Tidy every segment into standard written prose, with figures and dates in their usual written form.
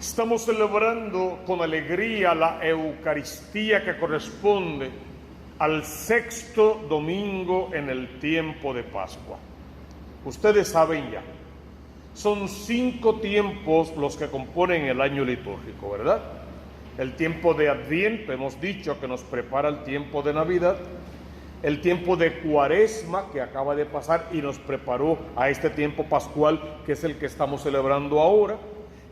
Estamos celebrando con alegría la Eucaristía que corresponde al sexto domingo en el tiempo de Pascua. Ustedes saben ya, son 5 tiempos los que componen el año litúrgico, ¿verdad? El tiempo de Adviento, hemos dicho que nos prepara el tiempo de Navidad. El tiempo de Cuaresma, que acaba de pasar y nos preparó a este tiempo pascual, que es el que estamos celebrando ahora.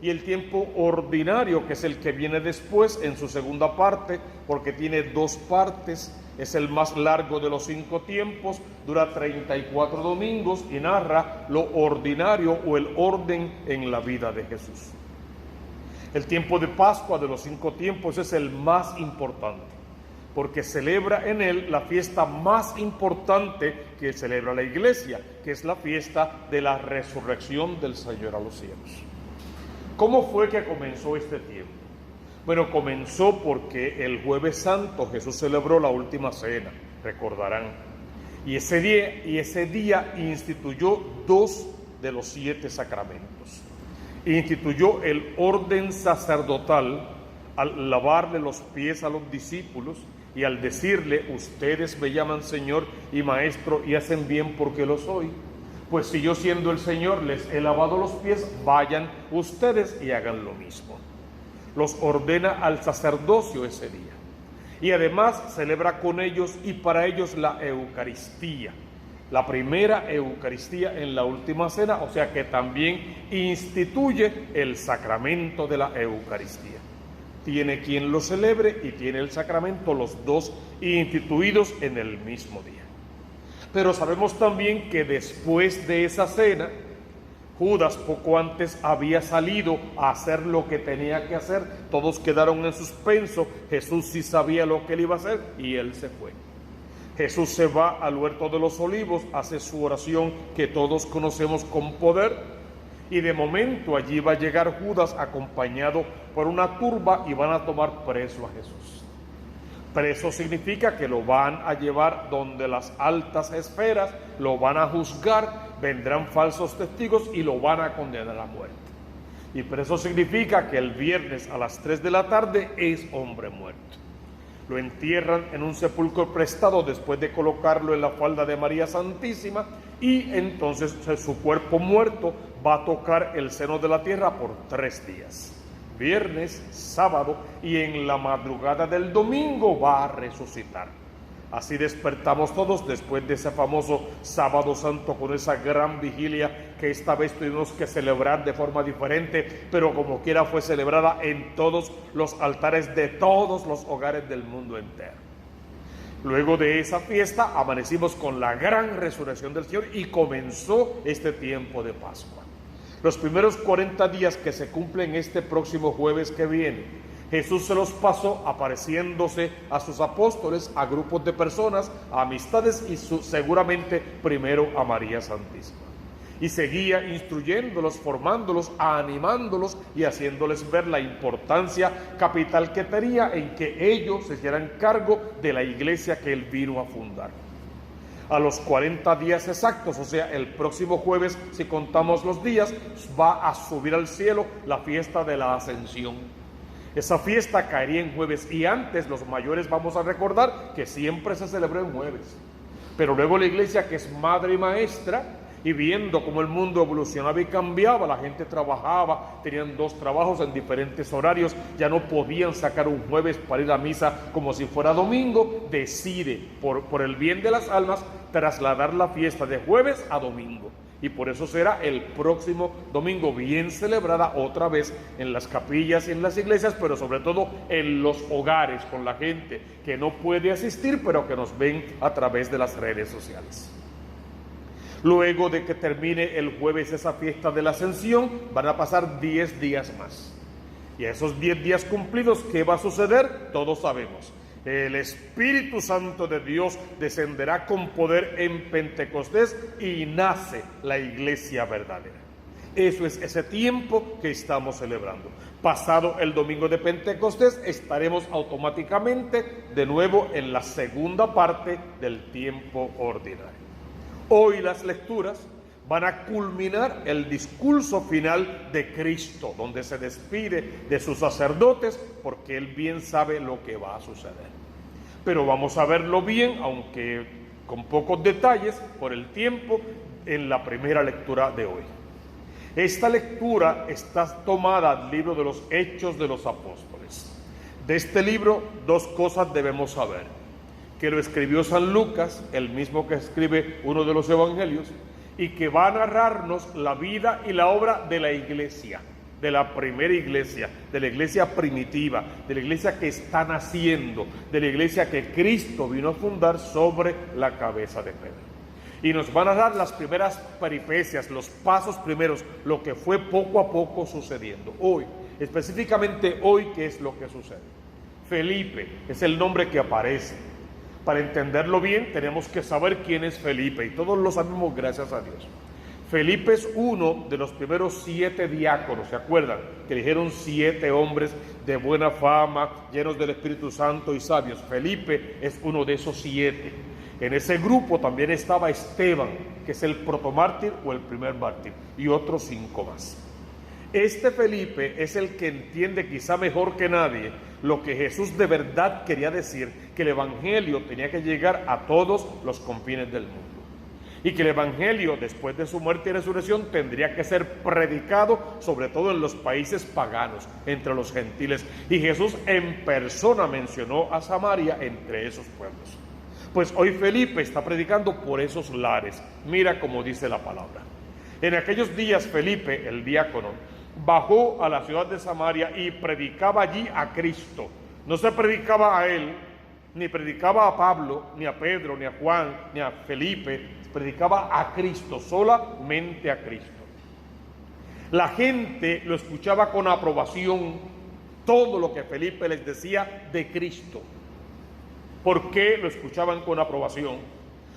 Y el tiempo ordinario, que es el que viene después en su segunda parte, porque tiene 2 partes, es el más largo de los 5 tiempos, dura 34 domingos y narra lo ordinario o el orden en la vida de Jesús. El tiempo de Pascua de los 5 tiempos es el más importante, porque celebra en él la fiesta más importante que celebra la Iglesia, que es la fiesta de la resurrección del Señor a los cielos. ¿Cómo fue que comenzó este tiempo? Bueno, comenzó porque el Jueves Santo Jesús celebró la última cena, recordarán. Y ese día instituyó 2 de los 7 sacramentos. Instituyó el orden sacerdotal al lavarle los pies a los discípulos y al decirle: ustedes me llaman Señor y Maestro y hacen bien porque lo soy. Pues si yo, siendo el Señor, les he lavado los pies, vayan ustedes y hagan lo mismo. Los ordena al sacerdocio ese día. Y además celebra con ellos y para ellos la Eucaristía. La primera Eucaristía en la última cena, o sea que también instituye el sacramento de la Eucaristía. Tiene quien lo celebre y tiene el sacramento, los 2 instituidos en el mismo día. Pero sabemos también que después de esa cena, Judas poco antes había salido a hacer lo que tenía que hacer. Todos quedaron en suspenso. Jesús sí sabía lo que él iba a hacer y él se fue. Jesús se va al huerto de los olivos, hace su oración que todos conocemos con poder, y de momento allí va a llegar Judas acompañado por una turba y van a tomar preso a Jesús. Preso significa que lo van a llevar donde las altas esferas, lo van a juzgar, vendrán falsos testigos y lo van a condenar a muerte. Y preso significa que el viernes a las 3 de la tarde es hombre muerto. Lo entierran en un sepulcro prestado después de colocarlo en la falda de María Santísima, y entonces su cuerpo muerto va a tocar el seno de la tierra por 3 días. Viernes, sábado y en la madrugada del domingo va a resucitar. Así despertamos todos después de ese famoso Sábado Santo, con esa gran vigilia que esta vez tuvimos que celebrar de forma diferente, pero como quiera fue celebrada en todos los altares de todos los hogares del mundo entero. Luego de esa fiesta amanecimos con la gran resurrección del Señor y comenzó este tiempo de Pascua. Los primeros 40 días que se cumplen este próximo jueves que viene, Jesús se los pasó apareciéndose a sus apóstoles, a grupos de personas, a amistades y seguramente primero a María Santísima. Y seguía instruyéndolos, formándolos, animándolos y haciéndoles ver la importancia capital que tenía en que ellos se hicieran cargo de la iglesia que él vino a fundar. A los 40 días exactos, o sea, el próximo jueves, si contamos los días, va a subir al cielo la fiesta de la Ascensión. Esa fiesta caería en jueves, y antes los mayores vamos a recordar que siempre se celebró en jueves. Pero luego la iglesia, que es madre y maestra, y viendo cómo el mundo evolucionaba y cambiaba, la gente trabajaba, tenían 2 trabajos en diferentes horarios, ya no podían sacar un jueves para ir a misa como si fuera domingo, decide por el bien de las almas trasladar la fiesta de jueves a domingo. Y por eso será el próximo domingo bien celebrada otra vez en las capillas y en las iglesias, pero sobre todo en los hogares, con la gente que no puede asistir, pero que nos ven a través de las redes sociales. Luego de que termine el jueves esa fiesta de la Ascensión, van a pasar 10 días más. Y a esos 10 días cumplidos, ¿qué va a suceder? Todos sabemos. El Espíritu Santo de Dios descenderá con poder en Pentecostés y nace la iglesia verdadera. Eso es ese tiempo que estamos celebrando. Pasado el domingo de Pentecostés, estaremos automáticamente de nuevo en la segunda parte del tiempo ordinario. Hoy las lecturas van a culminar el discurso final de Cristo, donde se despide de sus sacerdotes, porque Él bien sabe lo que va a suceder. Pero vamos a verlo bien, aunque con pocos detalles, por el tiempo, en la primera lectura de hoy. Esta lectura está tomada del libro de los Hechos de los Apóstoles. De este libro, dos cosas debemos saber: que lo escribió San Lucas, el mismo que escribe uno de los evangelios, y que va a narrarnos la vida y la obra de la iglesia, de la primera iglesia, de la iglesia primitiva, de la iglesia que está naciendo, de la iglesia que Cristo vino a fundar sobre la cabeza de Pedro. Y nos van a dar las primeras peripecias, los pasos primeros, lo que fue poco a poco sucediendo. Hoy, específicamente hoy, ¿qué es lo que sucede? Felipe es el nombre que aparece. Para entenderlo bien, tenemos que saber quién es Felipe, y todos lo sabemos, gracias a Dios. Felipe es uno de los primeros 7 diáconos, ¿se acuerdan? Que eligieron 7 hombres de buena fama, llenos del Espíritu Santo y sabios. Felipe es uno de esos 7. En ese grupo también estaba Esteban, que es el protomártir o el primer mártir, y otros 5 más. Este Felipe es el que entiende quizá mejor que nadie lo que Jesús de verdad quería decir, que el Evangelio tenía que llegar a todos los confines del mundo. Y que el Evangelio, después de su muerte y resurrección, tendría que ser predicado, sobre todo en los países paganos, entre los gentiles. Y Jesús en persona mencionó a Samaria entre esos pueblos. Pues hoy Felipe está predicando por esos lares. Mira cómo dice la palabra. En aquellos días Felipe, el diácono, bajó a la ciudad de Samaria y predicaba allí a Cristo. No se predicaba a él, ni predicaba a Pablo, ni a Pedro, ni a Juan, ni a Felipe. Predicaba a Cristo, solamente a Cristo. La gente lo escuchaba con aprobación, todo lo que Felipe les decía de Cristo. ¿Por qué lo escuchaban con aprobación?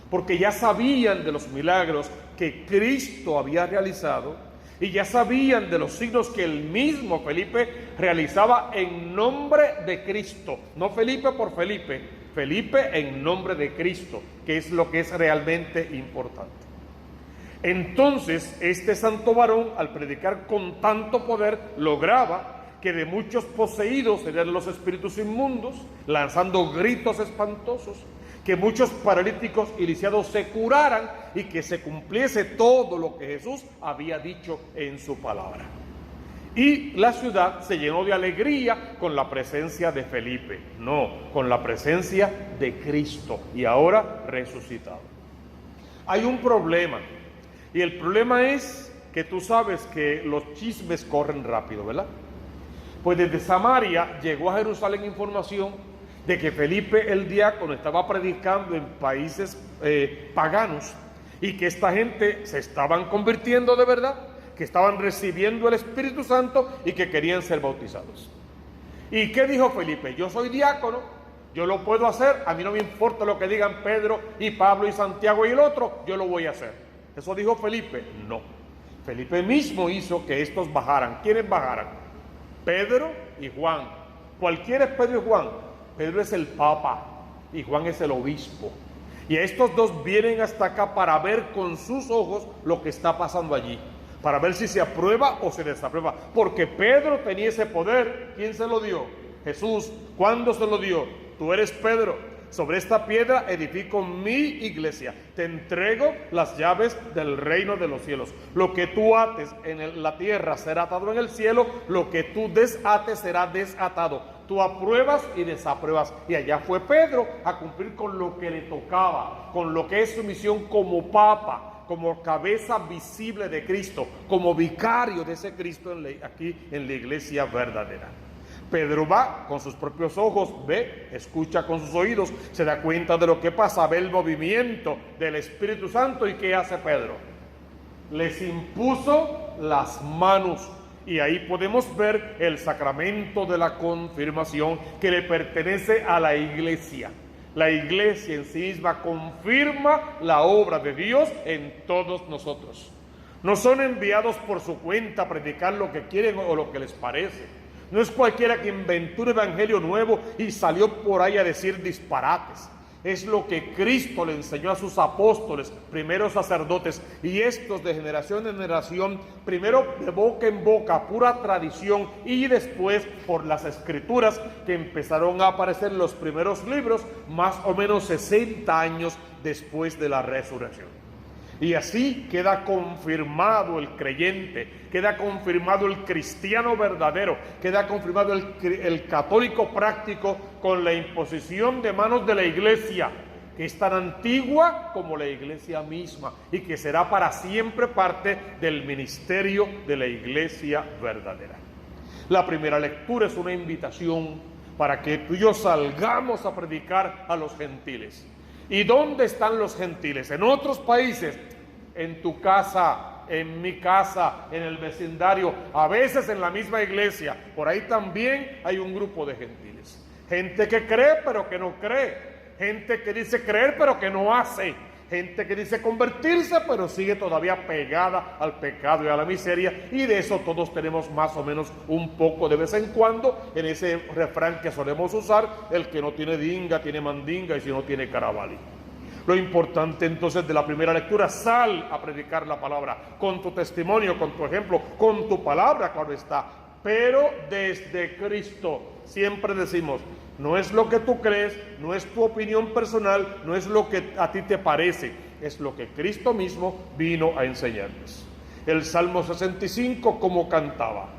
Porque ya sabían de los milagros que Cristo había realizado, y ya sabían de los signos que el mismo Felipe realizaba en nombre de Cristo. No Felipe por Felipe, Felipe en nombre de Cristo, que es lo que es realmente importante. Entonces, este santo varón, al predicar con tanto poder, lograba que de muchos poseídos serían los espíritus inmundos, lanzando gritos espantosos, que muchos paralíticos y lisiados se curaran, y que se cumpliese todo lo que Jesús había dicho en su palabra. Y la ciudad se llenó de alegría con la presencia de Felipe, no, con la presencia de Cristo, y ahora resucitado. Hay un problema, y el problema es que tú sabes que los chismes corren rápido, ¿verdad? Pues desde Samaria llegó a Jerusalén información de que Felipe el diácono estaba predicando en países paganos, y que esta gente se estaban convirtiendo de verdad, que estaban recibiendo el Espíritu Santo y que querían ser bautizados. ¿Y qué dijo Felipe? Yo soy diácono, yo lo puedo hacer, a mí no me importa lo que digan Pedro y Pablo y Santiago y el otro, yo lo voy a hacer. ¿Eso dijo Felipe? No. Felipe mismo hizo que estos bajaran. ¿Quiénes bajaran? Pedro y Juan. ¿Cuál quién es Pedro y Juan? Pedro es el Papa y Juan es el obispo. Y estos dos vienen hasta acá para ver con sus ojos lo que está pasando allí, para ver si se aprueba o se desaprueba. Porque Pedro tenía ese poder. ¿Quién se lo dio? Jesús. ¿Cuándo se lo dio? Tú eres Pedro. Sobre esta piedra edifico mi iglesia. Te entrego las llaves del reino de los cielos. Lo que tú ates en la tierra será atado en el cielo. Lo que tú desates será desatado. Tú apruebas y desapruebas. Y allá fue Pedro a cumplir con lo que le tocaba, con lo que es su misión como papa, como cabeza visible de Cristo, como vicario de ese Cristo aquí en la iglesia verdadera. Pedro va con sus propios ojos, ve, escucha con sus oídos, se da cuenta de lo que pasa, ve el movimiento del Espíritu Santo. ¿Y qué hace Pedro? Les impuso las manos. Y ahí podemos ver el sacramento de la confirmación, que le pertenece a la iglesia. La iglesia en sí misma confirma la obra de Dios en todos nosotros. No son enviados por su cuenta a predicar lo que quieren o lo que les parece. No es cualquiera que inventó un evangelio nuevo y salió por ahí a decir disparates. Es lo que Cristo le enseñó a sus apóstoles, primeros sacerdotes, y estos de generación en generación, primero de boca en boca, pura tradición, y después por las escrituras que empezaron a aparecer en los primeros libros, más o menos 60 años después de la resurrección. Y así queda confirmado el creyente, queda confirmado el cristiano verdadero, queda confirmado el católico práctico con la imposición de manos de la iglesia, que es tan antigua como la iglesia misma y que será para siempre parte del ministerio de la iglesia verdadera. La primera lectura es una invitación para que tú y yo salgamos a predicar a los gentiles. ¿Y dónde están los gentiles? En otros países, en tu casa, en mi casa, en el vecindario, a veces en la misma iglesia. Por ahí también hay un grupo de gentiles. Gente que cree pero que no cree. Gente que dice creer pero que no hace. Gente que dice convertirse pero sigue todavía pegada al pecado y a la miseria. Y de eso todos tenemos más o menos un poco de vez en cuando, en ese refrán que solemos usar: el que no tiene dinga tiene mandinga, y si no tiene caravali. Lo importante entonces de la primera lectura: sal a predicar la palabra, con tu testimonio, con tu ejemplo, con tu palabra, claro está, pero desde Cristo. Siempre decimos, no es lo que tú crees, no es tu opinión personal, no es lo que a ti te parece, es lo que Cristo mismo vino a enseñarnos. El Salmo 65, como cantaba: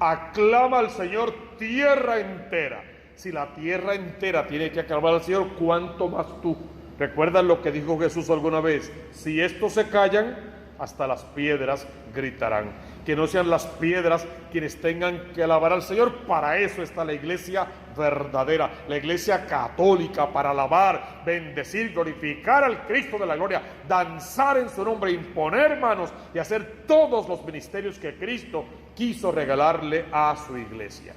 aclama al Señor tierra entera. Si la tierra entera tiene que aclamar al Señor, ¿cuánto más tú? ¿Recuerdan lo que dijo Jesús alguna vez? Si estos se callan, hasta las piedras gritarán. Que no sean las piedras quienes tengan que alabar al Señor. Para eso está la iglesia verdadera, la iglesia católica, para alabar, bendecir, glorificar al Cristo de la gloria, danzar en su nombre, imponer manos y hacer todos los ministerios que Cristo quiso regalarle a su iglesia.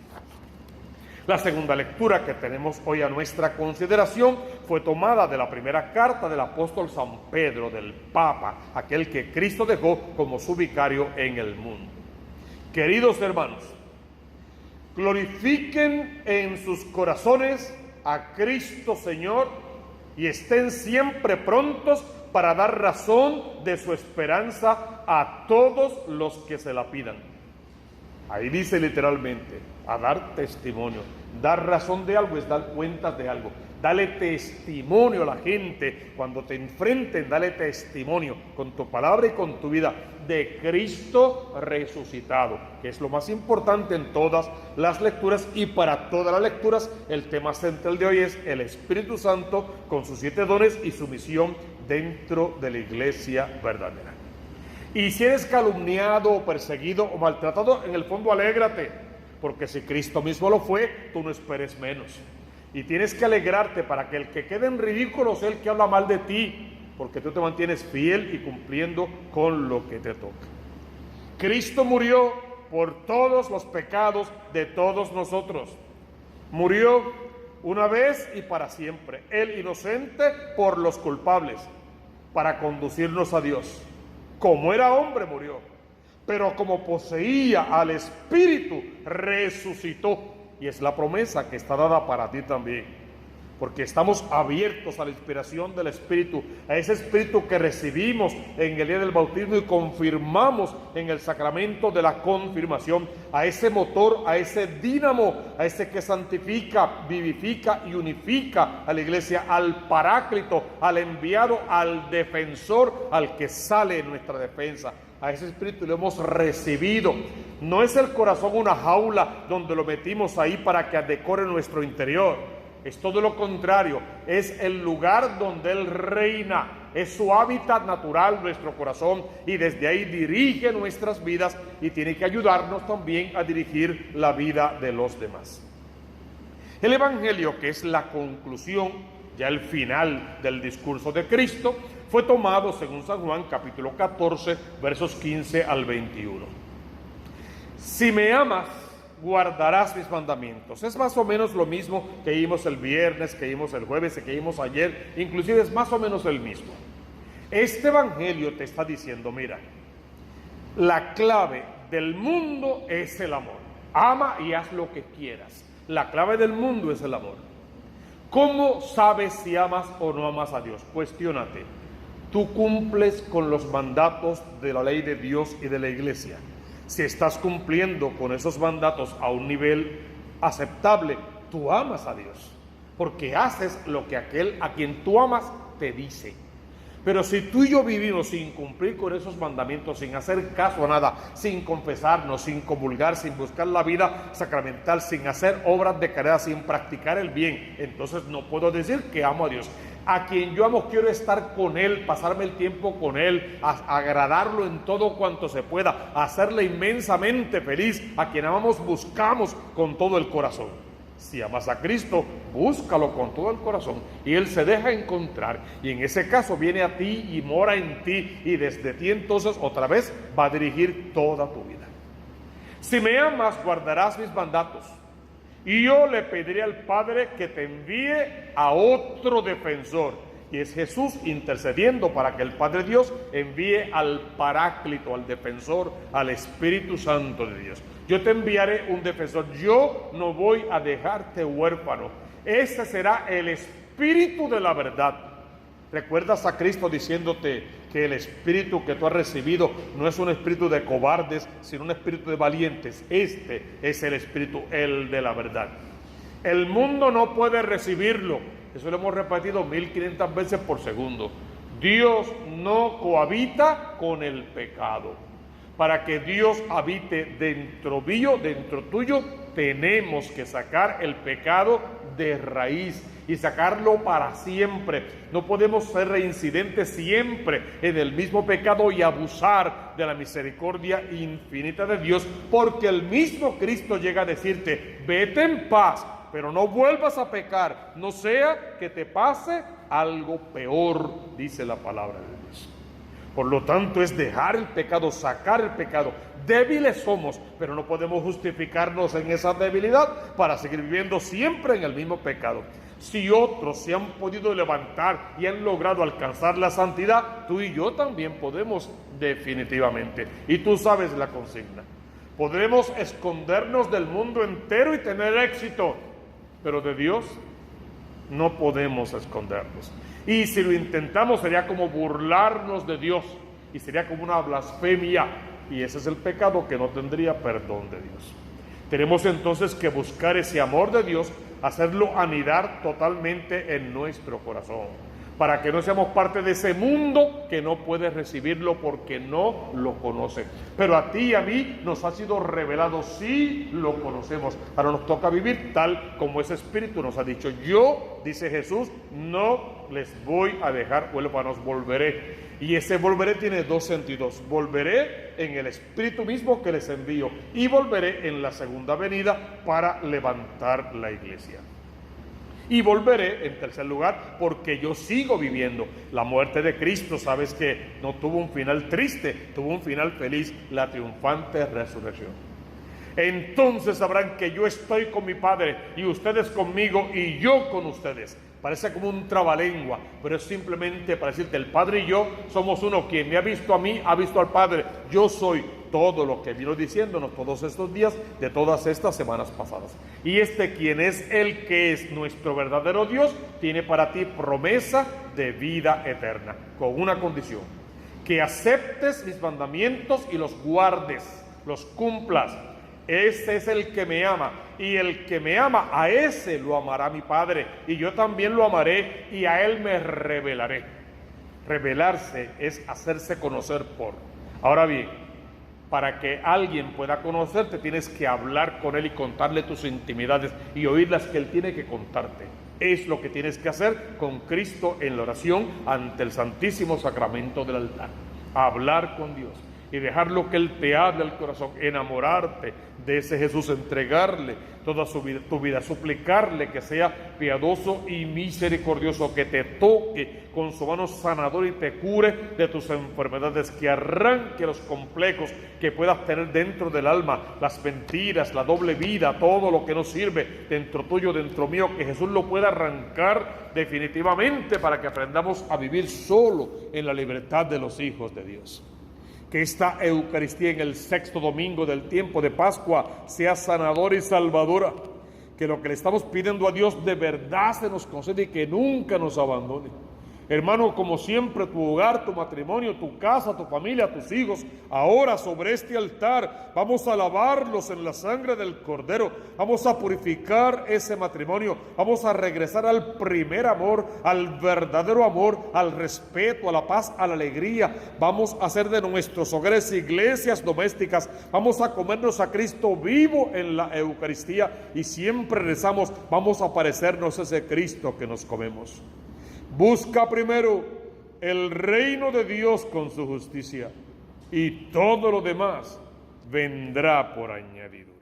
La segunda lectura que tenemos hoy a nuestra consideración fue tomada de la primera carta del apóstol San Pedro, del Papa, aquel que Cristo dejó como su vicario en el mundo. Queridos hermanos, glorifiquen en sus corazones a Cristo Señor y estén siempre prontos para dar razón de su esperanza a todos los que se la pidan. Ahí dice literalmente, a dar testimonio. Dar razón de algo es dar cuentas de algo. Dale testimonio a la gente. Cuando te enfrenten, dale testimonio con tu palabra y con tu vida de Cristo resucitado, que es lo más importante en todas las lecturas. Y para todas las lecturas, el tema central de hoy es el Espíritu Santo con sus 7 dones y su misión dentro de la iglesia verdadera. Y si eres calumniado o perseguido o maltratado, en el fondo alégrate, porque si Cristo mismo lo fue, tú no esperes menos. Y tienes que alegrarte para que el que quede en ridículo sea el que habla mal de ti, porque tú te mantienes fiel y cumpliendo con lo que te toca. Cristo murió por todos los pecados de todos nosotros. Murió una vez y para siempre. El inocente por los culpables, para conducirnos a Dios. Como era hombre murió, pero como poseía al Espíritu, resucitó. Y es la promesa que está dada para ti también, porque estamos abiertos a la inspiración del Espíritu, a ese Espíritu que recibimos en el día del bautismo y confirmamos en el sacramento de la confirmación, a ese motor, a ese dínamo, a ese que santifica, vivifica y unifica a la iglesia, al Paráclito, al enviado, al defensor, al que sale en nuestra defensa. A ese Espíritu lo hemos recibido. No es el corazón una jaula donde lo metimos ahí para que decore nuestro interior. Es todo lo contrario, es el lugar donde Él reina, es su hábitat natural, nuestro corazón, y desde ahí dirige nuestras vidas y tiene que ayudarnos también a dirigir la vida de los demás. El Evangelio, que es la conclusión, ya el final del discurso de Cristo, fue tomado según San Juan, capítulo 14, versos 15 al 21. Si me amas, guardarás mis mandamientos. Es más o menos lo mismo que vimos el viernes, que vimos el jueves, que vimos ayer, inclusive es más o menos el mismo. Este evangelio te está diciendo, mira, la clave del mundo es el amor. Ama y haz lo que quieras. La clave del mundo es el amor. ¿Cómo sabes si amas o no amas a Dios? Cuestiónate. ¿Tú cumples con los mandatos de la ley de Dios y de la iglesia? Si estás cumpliendo con esos mandatos a un nivel aceptable, tú amas a Dios, porque haces lo que aquel a quien tú amas te dice. Pero si tú y yo vivimos sin cumplir con esos mandamientos, sin hacer caso a nada, sin confesarnos, sin comulgar, sin buscar la vida sacramental, sin hacer obras de caridad, sin practicar el bien, entonces no puedo decir que amo a Dios. A quien yo amo quiero estar con Él, pasarme el tiempo con Él, agradarlo en todo cuanto se pueda, hacerle inmensamente feliz. A quien amamos buscamos con todo el corazón. Si amas a Cristo, búscalo con todo el corazón y Él se deja encontrar, y en ese caso viene a ti y mora en ti, y desde ti entonces otra vez va a dirigir toda tu vida. Si me amas, guardarás mis mandatos, y yo le pediré al Padre que te envíe a otro defensor, y es Jesús intercediendo para que el Padre Dios envíe al Paráclito, al defensor, al Espíritu Santo de Dios. Yo te enviaré un defensor, yo no voy a dejarte huérfano. Ese será el Espíritu de la verdad. ¿Recuerdas a Cristo diciéndote que el Espíritu que tú has recibido no es un espíritu de cobardes, sino un espíritu de valientes? Este es el Espíritu, el de la verdad. El mundo no puede recibirlo. Eso lo hemos repetido 1500 veces por segundo. Dios no cohabita con el pecado. Para que Dios habite dentro mío, dentro tuyo, tenemos que sacar el pecado de raíz y sacarlo para siempre. No podemos ser reincidentes siempre en el mismo pecado y abusar de la misericordia infinita de Dios, porque el mismo Cristo llega a decirte: vete en paz, pero no vuelvas a pecar, no sea que te pase algo peor, dice la palabra de Dios. Por lo tanto, es dejar el pecado, sacar el pecado. Débiles somos, pero no podemos justificarnos en esa debilidad para seguir viviendo siempre en el mismo pecado. Si otros se han podido levantar y han logrado alcanzar la santidad, tú y yo también podemos definitivamente. Y tú sabes la consigna. Podremos escondernos del mundo entero y tener éxito, pero de Dios no podemos escondernos. Y si lo intentamos sería como burlarnos de Dios y sería como una blasfemia, y ese es el pecado que no tendría perdón de Dios. Tenemos entonces que buscar ese amor de Dios, hacerlo anidar totalmente en nuestro corazón, para que no seamos parte de ese mundo que no puede recibirlo porque no lo conoce. Pero a ti y a mí nos ha sido revelado, sí lo conocemos. Ahora nos toca vivir tal como ese Espíritu nos ha dicho. Yo, dice Jesús, no les voy a dejar huérfanos, volveré. Y ese volveré tiene dos sentidos. Volveré en el Espíritu mismo que les envío, y volveré en la segunda venida para levantar la iglesia. Y volveré, en tercer lugar, porque yo sigo viviendo. La muerte de Cristo, sabes que no tuvo un final triste, tuvo un final feliz, la triunfante resurrección. Entonces sabrán que yo estoy con mi Padre, y ustedes conmigo, y yo con ustedes. Parece como un trabalengua, pero es simplemente para decirte: el Padre y yo somos uno. Quien me ha visto a mí, ha visto al Padre. Yo soy todo lo que vino diciéndonos todos estos días de todas estas semanas pasadas. Y quien es el que es nuestro verdadero Dios, tiene para ti promesa de vida eterna, con una condición: que aceptes mis mandamientos y los guardes, los cumplas. Ese es el que me ama, y el que me ama, a ese lo amará mi Padre, y yo también lo amaré, y a él me revelaré. Revelarse es hacerse conocer por. Ahora bien, para que alguien pueda conocerte, tienes que hablar con él y contarle tus intimidades y oír las que él tiene que contarte. Es lo que tienes que hacer con Cristo en la oración ante el Santísimo Sacramento del altar. Hablar con Dios y dejar lo que Él te hable al corazón, enamorarte de ese Jesús, entregarle toda tu vida, suplicarle que sea piadoso y misericordioso, que te toque con su mano sanadora y te cure de tus enfermedades, que arranque los complejos que puedas tener dentro del alma, las mentiras, la doble vida, todo lo que no sirve dentro tuyo, dentro mío, que Jesús lo pueda arrancar definitivamente para que aprendamos a vivir solo en la libertad de los hijos de Dios. Que esta Eucaristía en el sexto domingo del tiempo de Pascua sea sanadora y salvadora. que lo que le estamos pidiendo a Dios de verdad se nos concede y que nunca nos abandone. Hermano, como siempre, tu hogar, tu matrimonio, tu casa, tu familia, tus hijos, ahora sobre este altar, vamos a lavarlos en la sangre del Cordero, vamos a purificar ese matrimonio, vamos a regresar al primer amor, al verdadero amor, al respeto, a la paz, a la alegría. Vamos a hacer de nuestros hogares iglesias domésticas, vamos a comernos a Cristo vivo en la Eucaristía y siempre rezamos, vamos a parecernos a ese Cristo que nos comemos. Busca primero el reino de Dios con su justicia y todo lo demás vendrá por añadidura.